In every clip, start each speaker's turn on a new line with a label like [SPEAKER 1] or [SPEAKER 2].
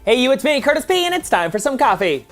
[SPEAKER 1] Hey you, it's me, Curtis P, and it's time for some coffee.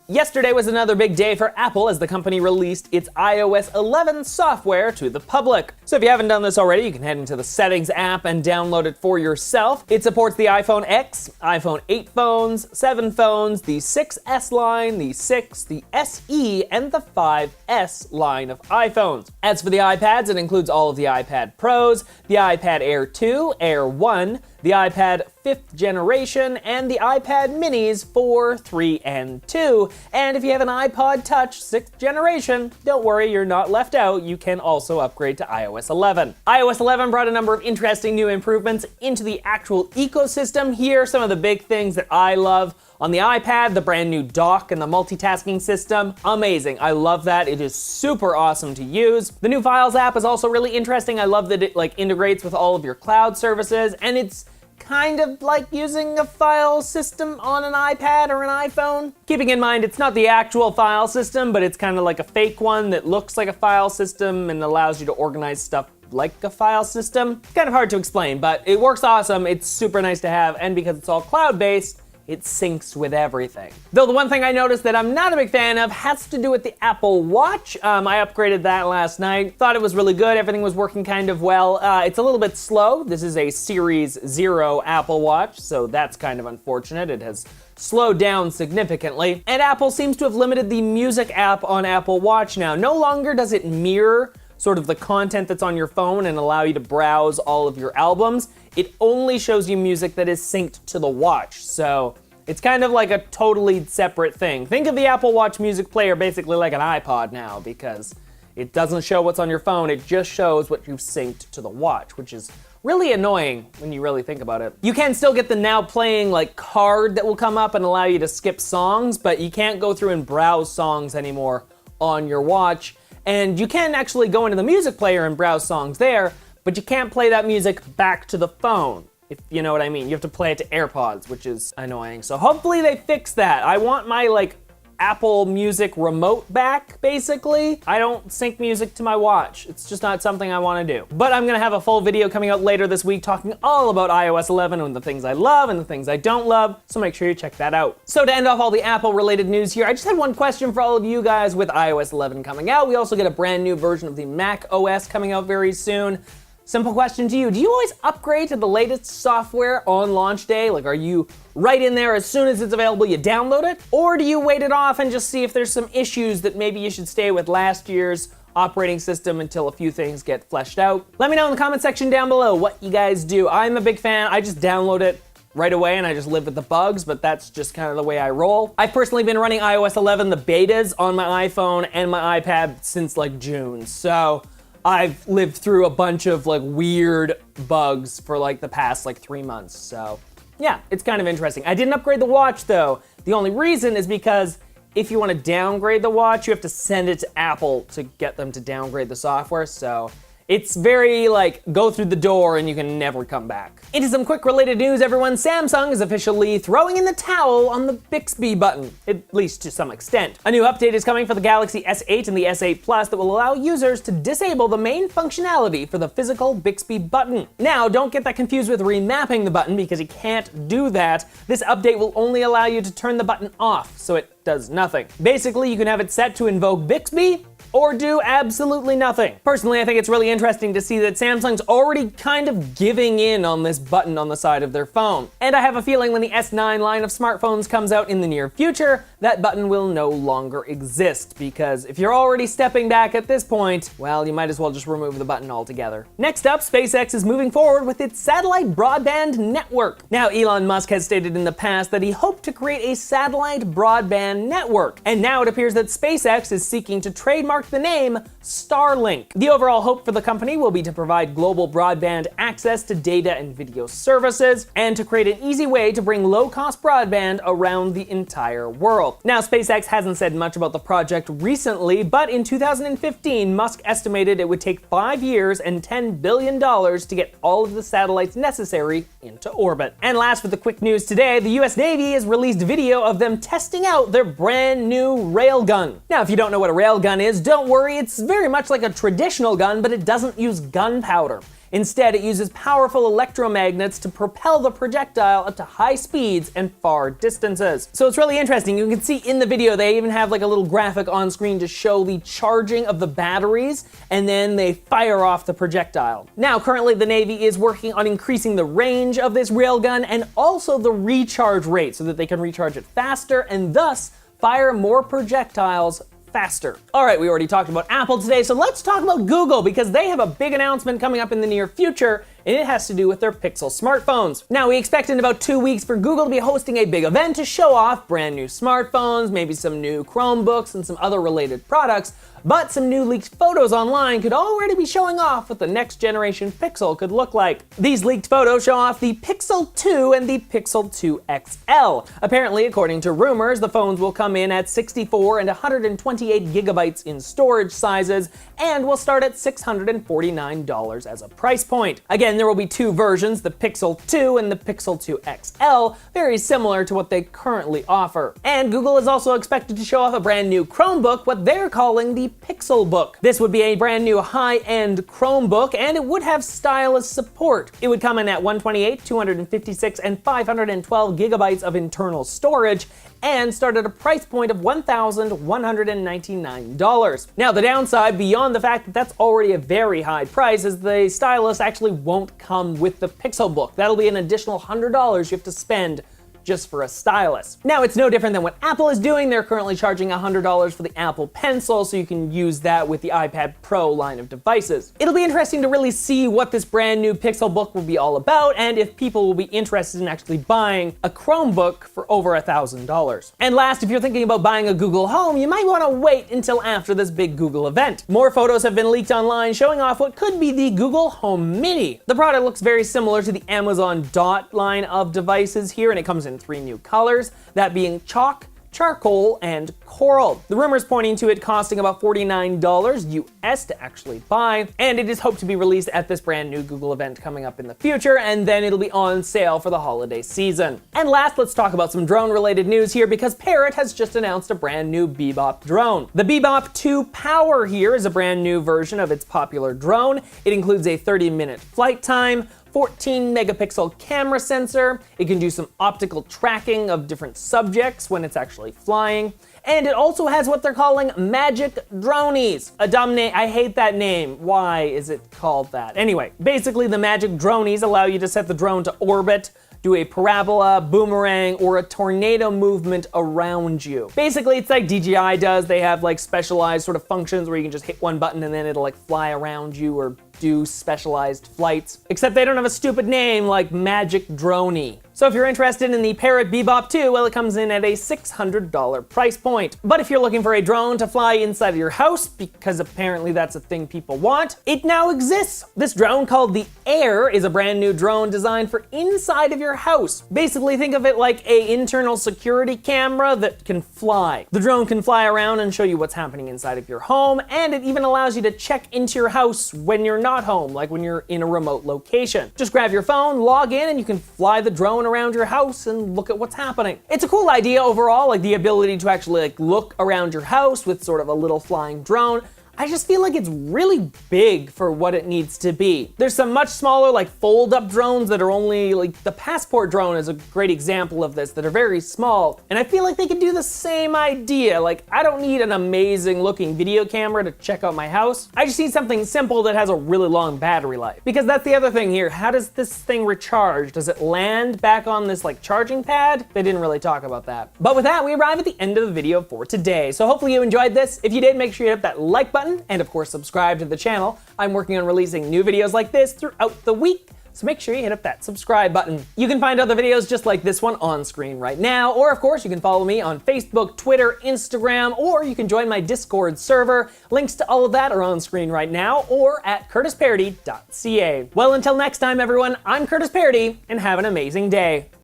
[SPEAKER 1] Yesterday was another big day for Apple as the company released its iOS 11 software to the public. So if you haven't done this already, you can head into the Settings app and download it for yourself. It supports the iPhone X, iPhone 8 phones, 7 phones, the 6S line, the 6, the SE, and the 5S line of iPhones. As for the iPads, it includes all of the iPad Pros, the iPad Air 2, Air 1, the iPad 5th generation, and the iPad minis 4, 3, and 2. And if you have an iPod Touch 6th generation, don't worry, you're not left out. You can also upgrade to iOS 11. iOS 11 brought a number of interesting new improvements into the actual ecosystem. Here are some of the big things that I love. On the iPad, the brand new dock and the multitasking system, amazing. I love that. It is super awesome to use. The new Files app is also really interesting. I love that it integrates with all of your cloud services, and it's kind of like using a file system on an iPad or an iPhone. Keeping in mind, it's not the actual file system, but it's kind of like a fake one that looks like a file system and allows you to organize stuff like a file system. It's kind of hard to explain, but it works awesome. It's super nice to have, and because it's all cloud-based, it syncs with everything. Though the one thing I noticed that I'm not a big fan of has to do with the Apple Watch. I upgraded that last night. Thought it was really good. Everything was working kind of well. It's a little bit slow. This is a Series 0 Apple Watch, so that's kind of unfortunate. It has slowed down significantly. And Apple seems to have limited the music app on Apple Watch now. No longer does it mirror sort of the content that's on your phone and allow you to browse all of your albums. It only shows you music that is synced to the watch. So it's kind of like a totally separate thing. Think of the Apple Watch music player basically like an iPod now, because it doesn't show what's on your phone, it just shows what you've synced to the watch, which is really annoying when you really think about it. You can still get the now playing card that will come up and allow you to skip songs, but you can't go through and browse songs anymore on your watch. And you can actually go into the music player and browse songs there, but you can't play that music back to the phone, if you know what I mean. You have to play it to AirPods, which is annoying. So hopefully they fix that. I want my Apple Music remote back, basically. I don't sync music to my watch. It's just not something I want to do. But I'm gonna have a full video coming out later this week talking all about iOS 11 and the things I love and the things I don't love, so make sure you check that out. So to end off all the Apple related news here, I just had one question for all of you guys. With iOS 11 coming out, we also get a brand new version of the Mac OS coming out very soon. Simple question to you, do you always upgrade to the latest software on launch day? Are you right in there as soon as it's available, you download it? Or do you wait it off and just see if there's some issues that maybe you should stay with last year's operating system until a few things get fleshed out? Let me know in the comment section down below what you guys do. I'm a big fan. I just download it right away and I just live with the bugs, but that's just kind of the way I roll. I've personally been running iOS 11, the betas, on my iPhone and my iPad since June, so I've lived through a bunch of weird bugs for the past 3 months. So yeah, it's kind of interesting. I didn't upgrade the watch though. The only reason is because if you want to downgrade the watch, you have to send it to Apple to get them to downgrade the software. So it's very go through the door and you can never come back. Into some quick related news, everyone. Samsung is officially throwing in the towel on the Bixby button, at least to some extent. A new update is coming for the Galaxy S8 and the S8 Plus that will allow users to disable the main functionality for the physical Bixby button. Now, don't get that confused with remapping the button, because you can't do that. This update will only allow you to turn the button off, so it does nothing. Basically, you can have it set to invoke Bixby or do absolutely nothing. Personally, I think it's really interesting to see that Samsung's already kind of giving in on this button on the side of their phone. And I have a feeling when the S9 line of smartphones comes out in the near future, that button will no longer exist, because if you're already stepping back at this point, well, you might as well just remove the button altogether. Next up, SpaceX is moving forward with its satellite broadband network. Now, Elon Musk has stated in the past that he hoped to create a satellite broadband network, and now it appears that SpaceX is seeking to trademark the name Starlink. The overall hope for the company will be to provide global broadband access to data and video services, and to create an easy way to bring low-cost broadband around the entire world. Now, SpaceX hasn't said much about the project recently, but in 2015, Musk estimated it would take 5 years and $10 billion to get all of the satellites necessary into orbit. And last, with the quick news today, the US Navy has released video of them testing out their brand new railgun. Now, if you don't know what a railgun is, don't worry, it's very much like a traditional gun, but it doesn't use gunpowder. Instead, it uses powerful electromagnets to propel the projectile up to high speeds and far distances. So it's really interesting. You can see in the video, they even have like a little graphic on screen to show the charging of the batteries, and then they fire off the projectile. Now, currently the Navy is working on increasing the range of this railgun and also the recharge rate so that they can recharge it faster and thus fire more projectiles faster. All right, we already talked about Apple today, so let's talk about Google because they have a big announcement coming up in the near future, and it has to do with their Pixel smartphones. Now, we expect in about 2 weeks for Google to be hosting a big event to show off brand new smartphones, maybe some new Chromebooks and some other related products, but some new leaked photos online could already be showing off what the next generation Pixel could look like. These leaked photos show off the Pixel 2 and the Pixel 2 XL. Apparently, according to rumors, the phones will come in at 64 and 128 gigabytes in storage sizes and will start at $649 as a price point. Again, there will be two versions, the Pixel 2 and the Pixel 2 XL, very similar to what they currently offer. And Google is also expected to show off a brand new Chromebook, what they're calling the Pixel Book. This would be a brand new high-end Chromebook, and it would have stylus support. It would come in at 128, 256, and 512 gigabytes of internal storage, and start at a price point of $1,199. Now, the downside, beyond the fact that that's already a very high price, is the stylus actually won't come with the Pixel Book. That'll be an additional $100 you have to spend just for a stylus. Now, it's no different than what Apple is doing. They're currently charging $100 for the Apple Pencil, so you can use that with the iPad Pro line of devices. It'll be interesting to really see what this brand new Pixel Book will be all about, and if people will be interested in actually buying a Chromebook for over $1,000. And last, if you're thinking about buying a Google Home, you might want to wait until after this big Google event. More photos have been leaked online showing off what could be the Google Home Mini. The product looks very similar to the Amazon Dot line of devices here, and it comes in 3 new colors, that being chalk, charcoal, and coral. The rumors pointing to it costing about $49 US to actually buy, and it is hoped to be released at this brand new Google event coming up in the future, and then it'll be on sale for the holiday season. And last, let's talk about some drone related news here because Paradis has just announced a brand new Bebop drone. The Bebop 2 Power here is a brand new version of its popular drone. It includes a 30-minute flight time, 14 megapixel camera sensor, it can do some optical tracking of different subjects when it's actually flying, and it also has what they're calling magic dronies. A dumb name, I hate that name. Why is it called that? Anyway, basically the magic dronies allow you to set the drone to orbit, do a parabola, boomerang, or a tornado movement around you. Basically, it's like DJI does. They have like specialized sort of functions where you can just hit one button and then it'll like fly around you or do specialized flights. Except they don't have a stupid name like Magic Droney. So if you're interested in the Parrot Bebop 2, well, it comes in at a $600 price point. But if you're looking for a drone to fly inside of your house, because apparently that's a thing people want, it now exists. This drone called the Air is a brand new drone designed for inside of your house. Basically, think of it like a internal security camera that can fly. The drone can fly around and show you what's happening inside of your home, and it even allows you to check into your house when you're not home, like when you're in a remote location. Just grab your phone, log in, and you can fly the drone around your house and look at what's happening. It's a cool idea overall, like the ability to actually like look around your house with sort of a little flying drone. I just feel like it's really big for what it needs to be. There's some much smaller like fold-up drones that are only like the Passport drone is a great example of this, that are very small, and I feel like they could do the same idea. Like, I don't need an amazing looking video camera to check out my house. I just need something simple that has a really long battery life. Because that's the other thing here, how does this thing recharge? Does it land back on this like charging pad? They didn't really talk about that. But with that, we arrive at the end of the video for today. So hopefully you enjoyed this. If you did, make sure you hit that like button, and of course subscribe to the channel. I'm working on releasing new videos like this throughout the week, so make sure you hit up that subscribe button. You can find other videos just like this one on screen right now, or of course you can follow me on Facebook, Twitter, Instagram, or you can join my Discord server. Links to all of that are on screen right now, or at curtisparody.ca. Well, until next time everyone, I'm Curtis Parody, and have an amazing day.